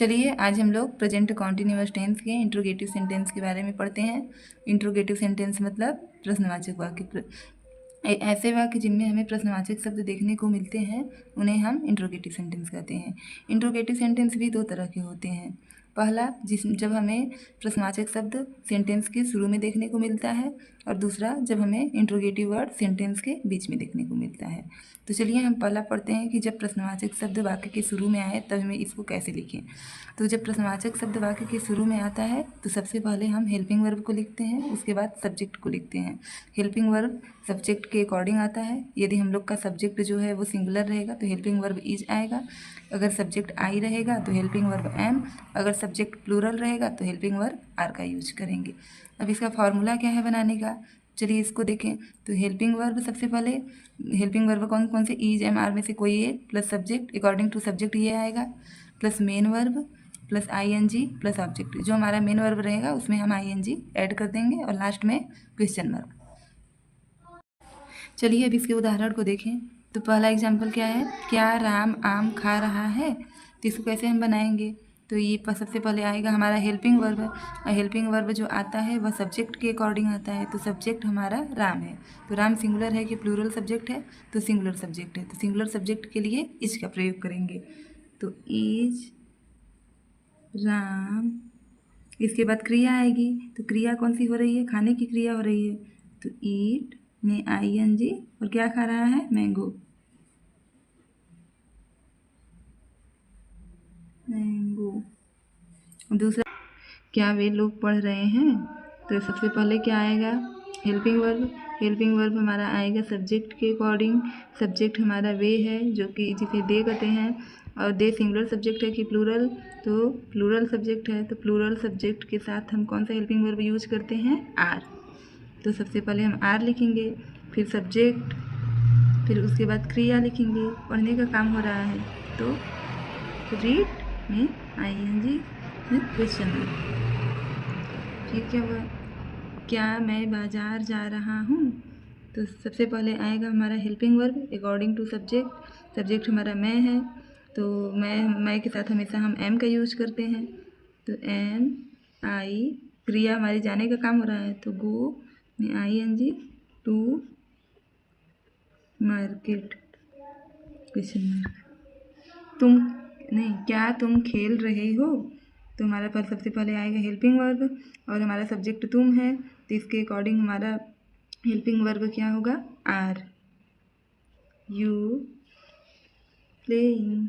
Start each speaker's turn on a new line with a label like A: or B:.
A: चलिए आज हम लोग प्रेजेंट कॉन्टिन्यूअस टेंस के इंट्रोगेटिव सेंटेंस के बारे में पढ़ते हैं। इंट्रोगेटिव सेंटेंस मतलब प्रश्नवाचक वाक्य। ऐसे वाक्य जिनमें हमें प्रश्नवाचक शब्द देखने को मिलते हैं उन्हें हम इंट्रोगेटिव सेंटेंस कहते हैं। इंट्रोगेटिव सेंटेंस भी दो तरह के होते हैं। पहला जब हमें प्रश्नवाचक शब्द सेंटेंस के शुरू में देखने को मिलता है, और दूसरा जब हमें इंट्रोगेटिव वर्ड सेंटेंस के बीच में देखने को मिलता है। तो चलिए हम पहला पढ़ते हैं कि जब प्रश्नवाचक शब्द वाक्य के शुरू में आए तब हमें इसको कैसे लिखें। तो जब प्रश्नवाचक शब्द वाक्य के शुरू में आता है तो सबसे पहले हम हेल्पिंग वर्ब को लिखते हैं, उसके बाद सब्जेक्ट को लिखते हैं। हेल्पिंग वर्ब सब्जेक्ट के अकॉर्डिंग आता है। यदि हम लोग का सब्जेक्ट जो है वो सिंगुलर रहेगा तो हेल्पिंग वर्ब इज आएगा। अगर सब्जेक्ट आई रहेगा तो हेल्पिंग वर्ब एम। अगर सब्जेक्ट प्लूरल रहेगा तो हेल्पिंग वर्ब आर का यूज करेंगे। अब इसका फॉर्मूला क्या है बनाने का, चलिए इसको देखें। तो हेल्पिंग वर्ब सबसे पहले हेल्पिंग वर्ब कौन कौन से इज एम आर में से कोई एक plus subject according to subject ये आएगा, plus main verb plus ING plus object. जो हमारा मेन वर्ब रहेगा उसमें हम आईएनजी ऐड कर देंगे और लास्ट में क्वेश्चन मार्क। चलिए अब इसके उदाहरण को देखें। तो पहला एग्जाम्पल क्या है, क्या राम आम खा रहा है। तो इसको कैसे हम बनाएंगे, तो ये सबसे पहले आएगा हमारा हेल्पिंग वर्ब। और हेल्पिंग वर्ब जो आता है वह सब्जेक्ट के अकॉर्डिंग आता है। तो सब्जेक्ट हमारा राम है, तो राम सिंगुलर है कि प्लूरल सब्जेक्ट है, तो सिंगुलर सब्जेक्ट है। तो सिंगुलर सब्जेक्ट के लिए इज का प्रयोग करेंगे। तो इज राम, इसके बाद क्रिया आएगी। तो क्रिया कौन सी हो रही है, खाने की क्रिया हो रही है। तो ईट में आईएनजी और क्या खा रहा है, मैंगो। मैंगो। दूसरा, क्या वे लोग पढ़ रहे हैं। तो सबसे पहले क्या आएगा, हेल्पिंग वर्ब। हेल्पिंग वर्ब हमारा आएगा सब्जेक्ट के अकॉर्डिंग। सब्जेक्ट हमारा वे है जो कि जिसे दे कहते हैं, और दे सिंगुलर सब्जेक्ट है कि प्लूरल, तो प्लूरल सब्जेक्ट है। तो प्लूरल सब्जेक्ट के साथ हम कौन सा हेल्पिंग वर्ब यूज करते हैं, आर। तो सबसे पहले हम आर लिखेंगे, फिर सब्जेक्ट, फिर उसके बाद क्रिया लिखेंगे। पढ़ने का काम हो रहा है तो रीड में आईएनजी में क्वेश्चन मार्क। फिर क्या हुआ, क्या मैं बाजार जा रहा हूँ। तो सबसे पहले आएगा हमारा helping verb according to subject. Subject हमारा मैं है, तो मैं के साथ हमेशा हम एम का यूज करते हैं। तो एम आई, क्रिया हमारी जाने का काम हो रहा है तो गो में ING, to market question mark. तुम नहीं, क्या तुम खेल रहे हो। तो हमारा पर सबसे पहले आएगा हेल्पिंग वर्ब और हमारा सब्जेक्ट तुम है, तो इसके अकॉर्डिंग हमारा हेल्पिंग वर्ब क्या होगा, आर। You playing.